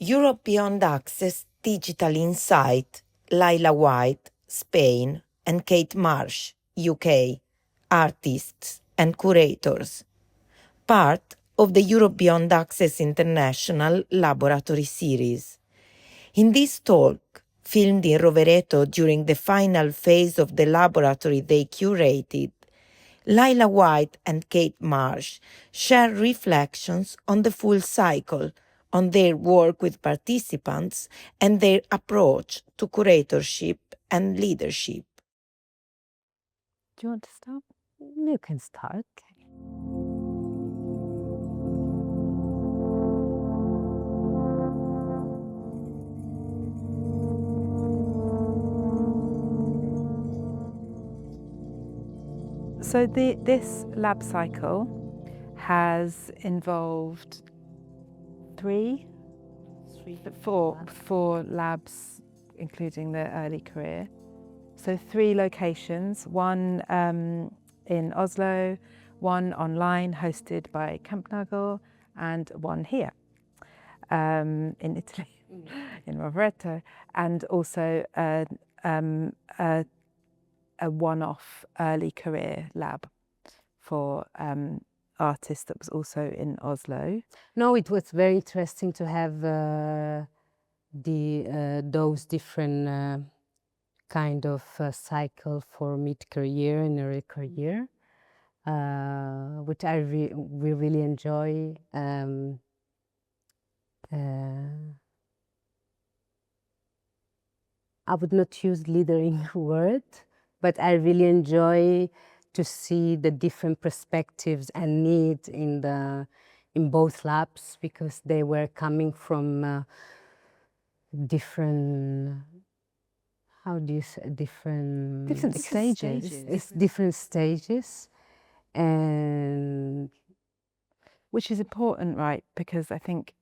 Europe Beyond Access Digital Insight, Laila White, Spain, and Kate Marsh, UK, artists and curators. Part of the Europe Beyond Access International Laboratory Series. In this talk, filmed in Rovereto during the final phase of the laboratory they curated, Laila White and Kate Marsh share reflections on the full cycle, on their work with participants, and their approach to curatorship and leadership. Do you want to start? You can start. So this lab cycle has involved four labs, including the early career. So 3 locations, one in Oslo, one online hosted by Kampnagel, and one here in Italy, in Rovereto, and also a one-off early career lab for artists that was also in Oslo. No, it was very interesting to have those different kind of cycle for mid-career and early career, which we really enjoy. I would not use leadering word, but I really enjoy to see the different perspectives and needs in both labs, because they were coming from different, how do you say, Different stages. It's different stages, and which is important, right? Because I think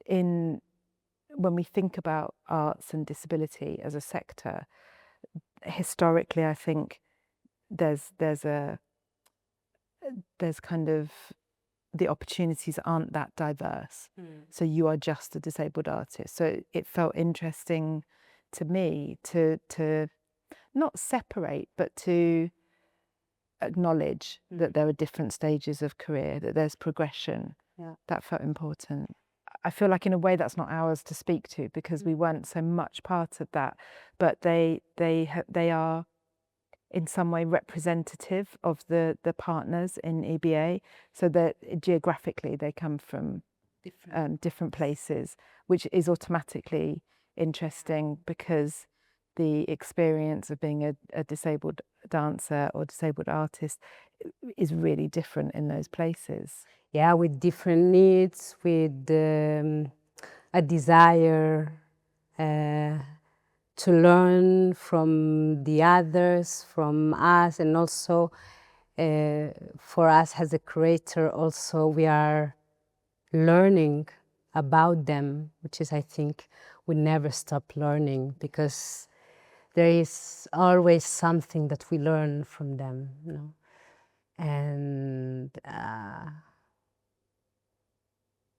when we think about arts and disability as a sector, historically, I think there's kind of the opportunities aren't that diverse. So you are just a disabled artist. So it felt interesting to me to not separate, but to acknowledge that there are different stages of career, that there's progression. Yeah. That felt important. I feel like in a way that's not ours to speak to, because we weren't so much part of that, but they are in some way representative of the partners in EBA, so that geographically they come from different places, which is automatically interesting, because the experience of being a disabled dancer or disabled artist is really different in those places. Yeah, with different needs, with a desire to learn from the others, from us, and also for us as a curator, also we are learning about them, which is, I think, we never stop learning, because there is always something that we learn from them, you know? And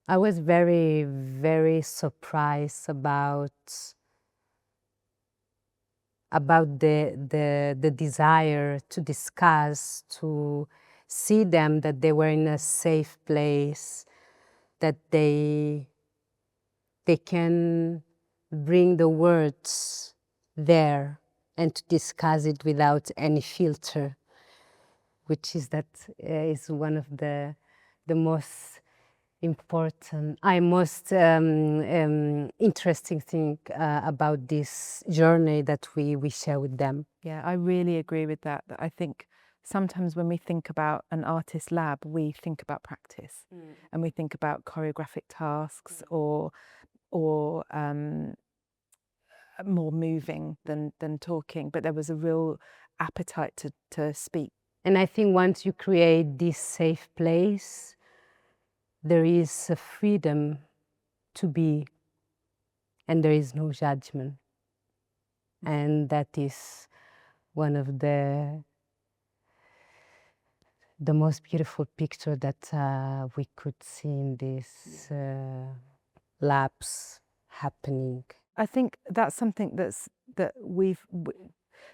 I was very, very surprised about the desire to discuss, to see them, that they were in a safe place, that they can bring the words there and to discuss it without any filter, which is one of the most important, most interesting thing about this journey that we share with them. Yeah, I really agree with that. I think sometimes when we think about an artist lab, we think about practice and we think about choreographic tasks or more moving than talking, but there was a real appetite to speak. And I think once you create this safe place, there is a freedom to be, and there is no judgment. And that is one of the most beautiful picture that we could see in these labs. happening. I think that's something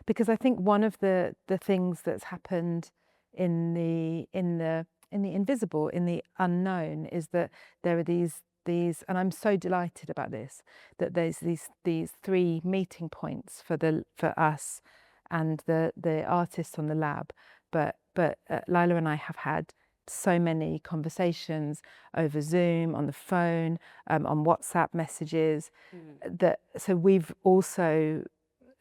because I think one of the things that's happened in the invisible, in the unknown, is that there are these, and I'm so delighted about this, that there's these three meeting points for us and the artists on the lab. But Laila and I have had so many conversations over Zoom, on the phone, on WhatsApp messages, so we've also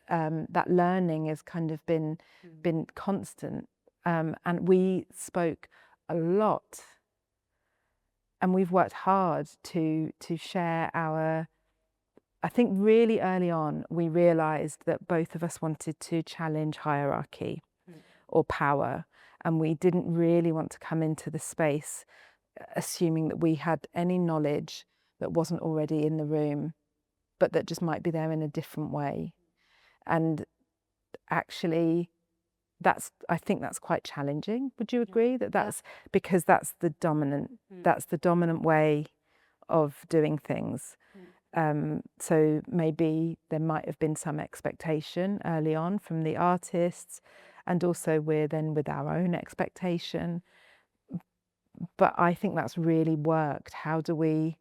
that learning has kind of been constant, and we spoke a lot, and we've worked hard to share our. I think really early on we realised that both of us wanted to challenge hierarchy or power, and we didn't really want to come into the space assuming that we had any knowledge that wasn't already in the room, but that just might be there in a different way. And actually, I think that's quite challenging. Would you agree that that's because that's the dominant way of doing things? So maybe there might have been some expectation early on from the artists, and also we're then with our own expectation. But I think that's really worked. How do we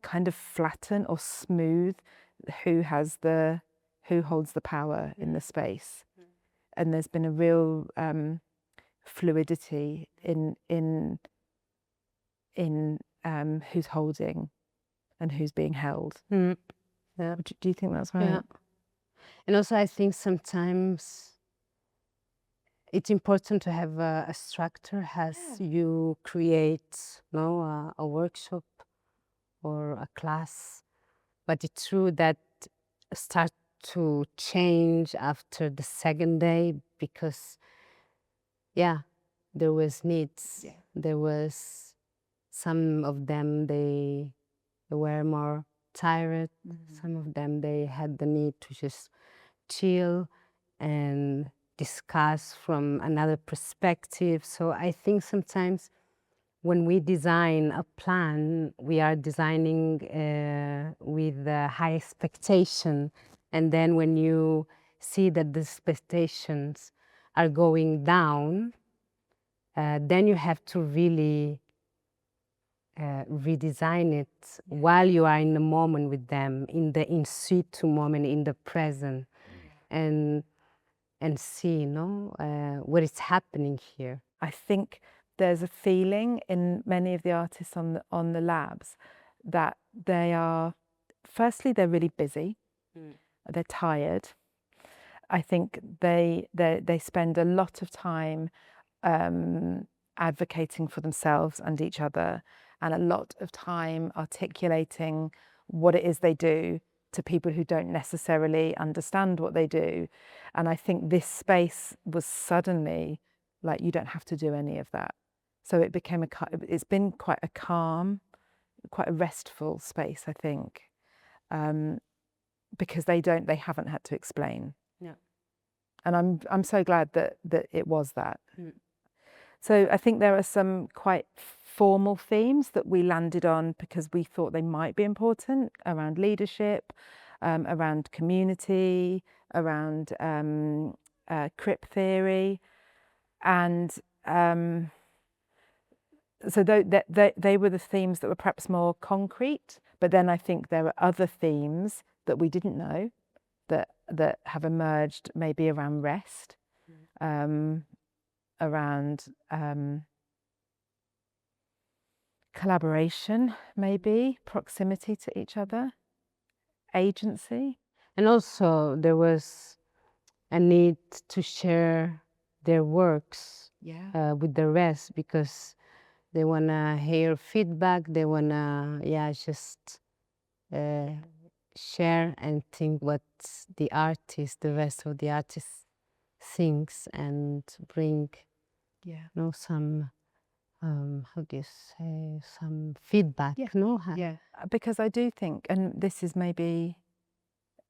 kind of flatten or smooth who holds the power in the space? And there's been a real fluidity in who's holding and who's being held. Yeah. Do you think that's right? Yeah. And also I think sometimes it's important to have a structure as you create a workshop or a class. But it's true that start to change after the second day because, there was needs. Yeah. There was some of them, they were more tired. Some of them, they had the need to just chill and discuss from another perspective. So I think sometimes when we design a plan, we are designing with a high expectation. And then when you see that the expectations are going down, then you have to really redesign it while you are in the moment with them, in the in situ moment, in the present, and see, what is happening here. I think there's a feeling in many of the artists on the labs that they are, firstly, they're really busy, they're tired. I think they spend a lot of time advocating for themselves and each other, and a lot of time articulating what it is they do to people who don't necessarily understand what they do. And I think this space was suddenly like, you don't have to do any of that. So it's been quite a calm, quite a restful space, I think, because they haven't had to explain. Yeah. And I'm so glad that it was that. So I think there are some quite formal themes that we landed on because we thought they might be important, around leadership, around community, around crip theory. And so they were the themes that were perhaps more concrete, but then I think there are other themes that we didn't know that have emerged, maybe around rest, around collaboration, maybe proximity to each other, agency. And also there was a need to share their works with the rest, because they want to hear feedback, they want to just share and think what the rest of the artists thinks, and bring some how do you say, some feedback. Because I do think, and this is maybe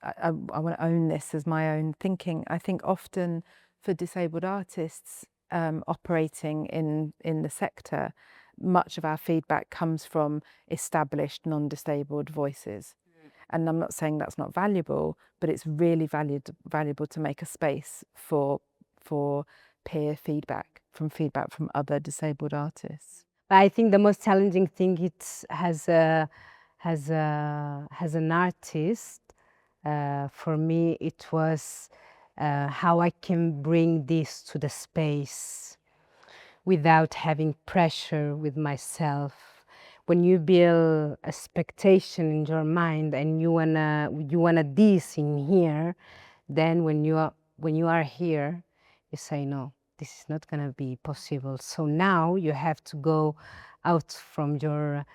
I want to own this as my own thinking, I think often for disabled artists operating in the sector, much of our feedback comes from established non-disabled voices. And I'm not saying that's not valuable, but it's really valuable to make a space for peer feedback from other disabled artists. I think the most challenging thing it's as an artist, for me it was how I can bring this to the space without having pressure with myself. When you build expectation in your mind and you wanna this in here, then when you are here, you say no, this is not gonna be possible. So now you have to go out from your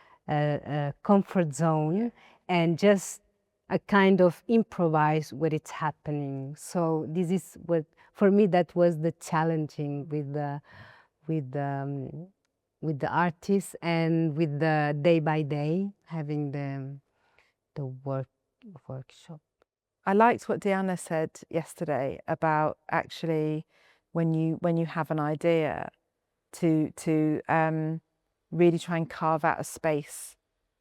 comfort zone and just a kind of improvise what it's happening. So this is what, for me, that was the challenging with the artists and with the day by day having the workshop. I liked what Diana said yesterday about actually when you have an idea to really try and carve out a space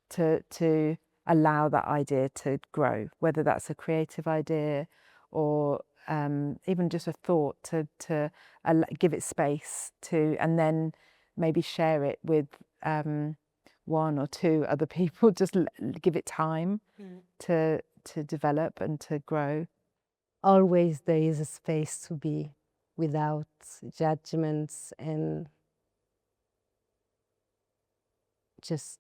to allow that idea to grow, whether that's a creative idea or even just a thought, to give it space to, and then maybe share it with one or two other people. Just give it time to develop and to grow. Always there is a space to be without judgments, and just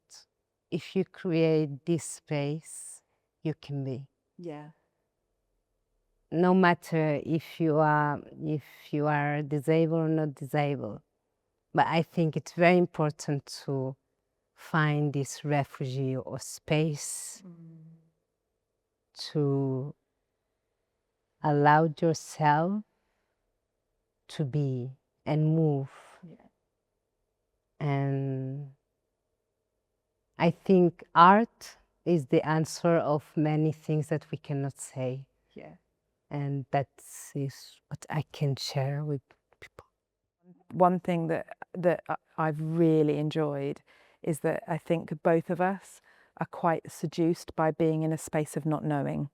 if you create this space, you can be. Yeah. No matter if you are disabled or not disabled. But I think it's very important to find this refuge or space to allow yourself to be and move. Yeah. And I think art is the answer of many things that we cannot say. Yeah. And that is what I can share with people. One thing that I've really enjoyed is that I think both of us are quite seduced by being in a space of not knowing,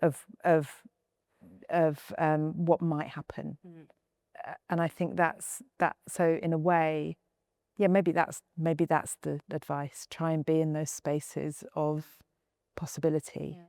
of what might happen. And I think that's that. So in a way, yeah, maybe that's the advice. Try and be in those spaces of possibility. Yeah.